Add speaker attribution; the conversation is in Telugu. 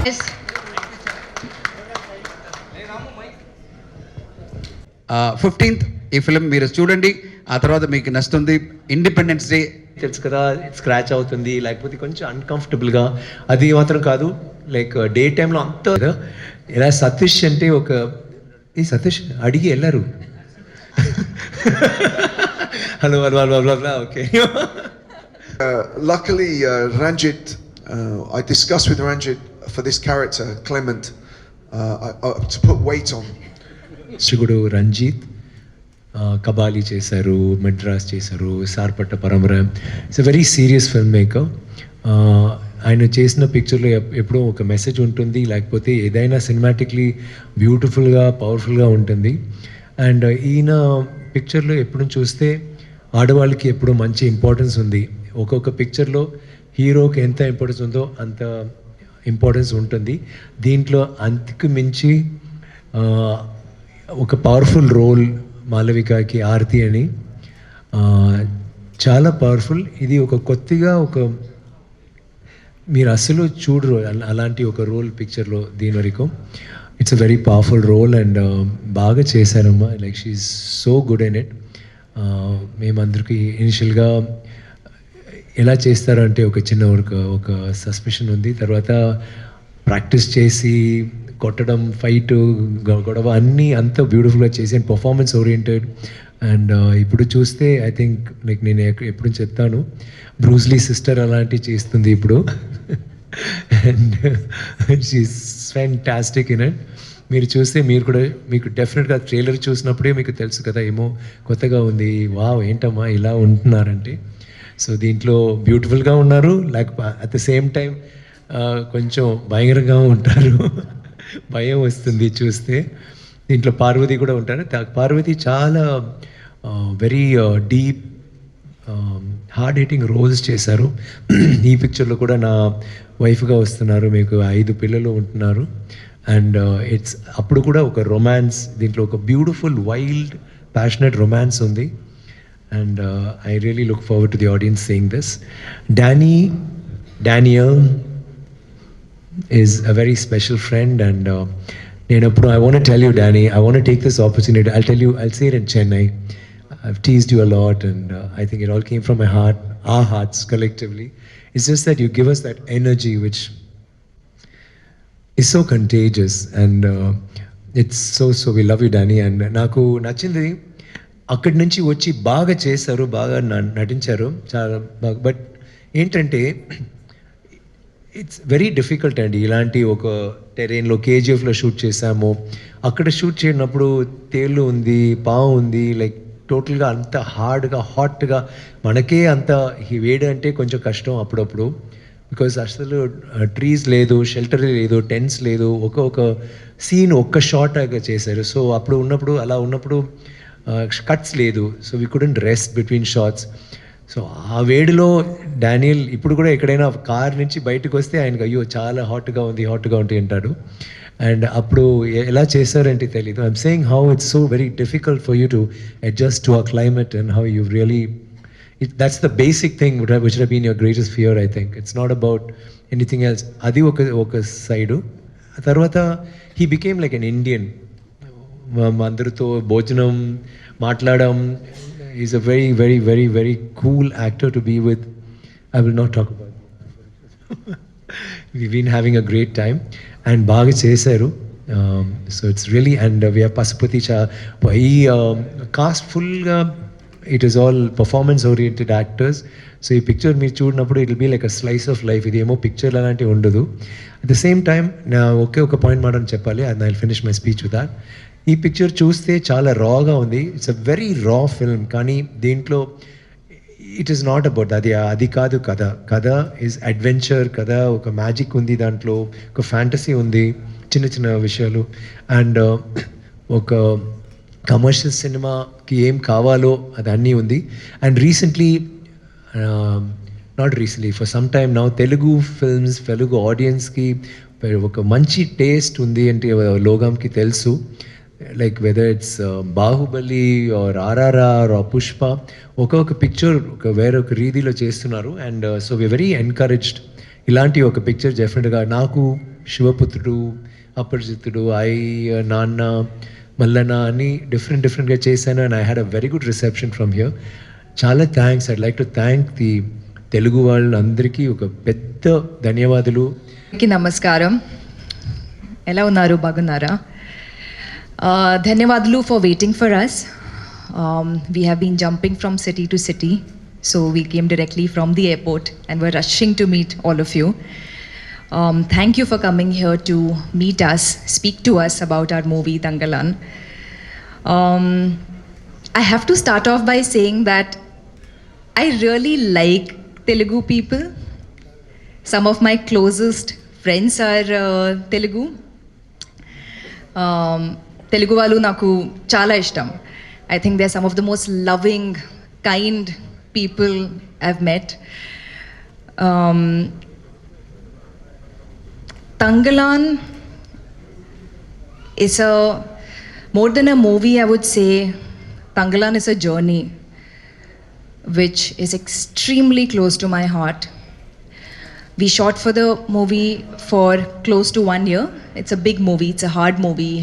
Speaker 1: Yes.
Speaker 2: 15th ఈ ఫిలిం మీరు చూడండి, ఆ తర్వాత మీకు నచ్చుతుంది. ఇండిపెండెన్స్ డే
Speaker 3: తెలుసు కదా, స్క్రాచ్ అవుతుంది, లేకపోతే కొంచెం అన్కంఫర్టబుల్గా, అది మాత్రం కాదు. లైక్ డే టైంలో అంత ఇలా సతీష్ అంటే ఈ సతీష్ అడిగి వెళ్ళారు. Hello okay.
Speaker 4: Luckily, Ranjit, I discussed with Ranjit for this character, Clement, to put weight on.
Speaker 3: శివుడు రంజిత్ కబాలి చేశారు, మెడ్రాస్ చేశారు, Sarpatta Parampara. It's a very serious film maker. ఆయన చేసిన పిక్చర్లో ఎప్పుడో ఒక మెసేజ్ ఉంటుంది, లేకపోతే ఏదైనా సినిమాటిక్లీ బ్యూటిఫుల్గా పవర్ఫుల్గా ఉంటుంది. అండ్ ఈయన పిక్చర్లో ఎప్పుడు చూస్తే ఆడవాళ్ళకి ఎప్పుడు మంచి ఇంపార్టెన్స్ ఉంది. ఒక్కొక్క పిక్చర్లో హీరోకి ఎంత ఇంపార్టెన్స్ ఉందో అంత ఇంపార్టెన్స్ ఉంటుంది. దీంట్లో అంతకు మించి ఒక పవర్ఫుల్ రోల్ మాలవికకి, ఆరతి అని, చాలా పవర్ఫుల్. ఇది ఒక కొత్తగా మీరు అసలు చూడరు అలాంటి ఒక రోల్ పిక్చర్లో దీని వరకు. It's a very powerful role and బాగా చేశారమ్మా. Like she is so good in it. మేమందరికీ ఇనిషియల్గా ఎలా చేస్తారంటే ఒక చిన్న ఒక సస్పెషన్ ఉంది. తర్వాత ప్రాక్టీస్ చేసి కొట్టడం, ఫైట్, గొడవ అన్నీ అంత బ్యూటిఫుల్గా చేసి అండ్ పర్ఫార్మెన్స్ ఓరియంటెడ్. అండ్ ఇప్పుడు చూస్తే ఐ థింక్ లైక్ నేను ఎప్పుడు చెప్తాను, బ్రూస్లీ సిస్టర్ అలాంటివి చేస్తుంది ఇప్పుడు. And she's fantastic in it. మీరు చూస్తే మీరు కూడా మీకు డెఫినెట్గా ట్రైలర్ చూసినప్పుడే మీకు తెలుసు కదా, ఏమో కొత్తగా ఉంది, వావ్ ఏంటమ్మా ఇలా ఉంటున్నారంటే. సో దీంట్లో బ్యూటిఫుల్గా ఉన్నారు, లేకపోతే అట్ ద సేమ్ టైం కొంచెం భయంకరంగా ఉంటారు, భయం వస్తుంది చూస్తే. దీంట్లో పార్వతి కూడా ఉంటారు. పార్వతి చాలా very deep hard hitting roles చేశారు. ఈ పిక్చర్లో కూడా నా వైఫ్గా వస్తున్నారు, మీకు 5 పిల్లలు ఉంటున్నారు. అండ్ ఇట్స్ అప్పుడు కూడా ఒక రొమాన్స్, దీంట్లో ఒక బ్యూటిఫుల్ వైల్డ్ ప్యాషనెట్ రొమాన్స్ ఉంది. And I really look forward to the audience saying this. Daniel is a very special friend and I want to tell you, Danny, I want to take this opportunity. I'll say it in Chennai. I've teased you a lot and I think it all came from my heart, our hearts collectively. It's just that you give us that energy which is so contagious and it's so we love you, Danny. And నాకు నచ్చింది అక్కడి నుంచి వచ్చి బాగా చేశారు, బాగా నటించారు చాలా బాగా. బట్ ఏంటంటే ఇట్స్ వెరీ డిఫికల్ట్ అండి. ఇలాంటి ఒక టెరెయిన్లో కేజీఎఫ్లో షూట్ చేసాము. అక్కడ షూట్ చేయనప్పుడు తేళ్ళు ఉంది, పాము ఉంది, లైక్ టోటల్గా అంత హార్డ్గా హాట్గా, మనకే అంత వేడి అంటే కొంచెం కష్టం అప్పుడప్పుడు. బికాజ్ అసలు ట్రీస్ లేదు, షెల్టర్ లేదు, టెంట్స్ లేదు, ఒక సీన్ ఒక్క షాట్ చేశారు. సో అప్పుడు ఉన్నప్పుడు అలా ఉన్నప్పుడు కట్స్ లేదు, so we couldn't rest between shots. So ఆ వేడిలో డానియల్ ఇప్పుడు కూడా ఎక్కడైనా కార్ నుంచి బయటకు వస్తే ఆయనకు అయ్యో చాలా హాట్గా ఉంది అంటాడు. అండ్ అప్పుడు ఎలా చేశారంటే తెలీదు. I'm saying how it's so very difficult for you to adjust to a climate and how you really that's the basic thing which have been your greatest fear, I think. It's not about anything else. Adi oka side. Tarvata he became like an Indian. Mandarto bhojanam matladam. He's a very very very very cool actor to be with. I will not talk about it. We've been having a great time and baga chesaru. So it's really, and we have Pasupati cha cast full it is all performance oriented actors. So ఈ పిక్చర్ మీరు చూడినప్పుడు it will be like a slice of life. ఇది ఏమో పిక్చర్ అలాంటివి ఉండదు. అట్ ద సేమ్ టైం నా ఒక పాయింట్ మాట చెప్పాలి, and I will finish my speech with that. ఈ పిక్చర్ చూస్తే చాలా రాగా ఉంది. ఇట్స్ అ వెరీ రా ఫిల్మ్. కానీ దీంట్లో ఇట్ ఈస్ నాట్ అబౌట్ అది కాదు కథ ఈజ్ అడ్వెంచర్. కథ ఒక మ్యాజిక్ ఉంది, దాంట్లో ఒక ఫ్యాంటసీ ఉంది, చిన్న చిన్న విషయాలు. అండ్ ఒక కమర్షియల్ సినిమాకి ఏం కావాలో అది అన్నీ ఉంది. And not recently for some time now Telugu films, Telugu ఆడియన్స్కి ఒక మంచి టేస్ట్ ఉంది అంటే లోగంకి తెలుసు. Like whether it's Baahubali or RRR or Pushpa, ఒక్కొక్క పిక్చర్ వేరొక రీతిలో చేస్తున్నారు. And so we very encouraged. ఇలాంటి ఒక పిక్చర్ డెఫినెట్గా నాకు శివపుత్రుడు, అపరిచితుడు, నాన్న, మల్లన్న అని డిఫరెంట్గా చేశాను. And I had a very good reception from here. చాలా thanks. I'd like to thank the Telugu వాళ్ళందరికీ ఒక పెద్ద ధన్యవాదాలు.
Speaker 1: నమస్కారం. ఎలా ఉన్నారు? బాగున్నారా? ధన్యవాదాలు for waiting for us. We have been jumping from city to city, so we came directly from the airport and we're rushing to meet all of you. Thank you for coming here to meet us, speak to us about our movie Dangalan. I have to start off by saying that I really like Telugu people. Some of my closest friends are Telugu. Telugu వాళ్ళు నాకు చాలా ఇష్టం. I think they're some of the most loving, kind people I've met. Dangalan is more than a movie, I would say. Dangalan is a journey which is extremely close to my heart. We shot for the movie for close to 1 year. It's a big movie, it's a hard movie,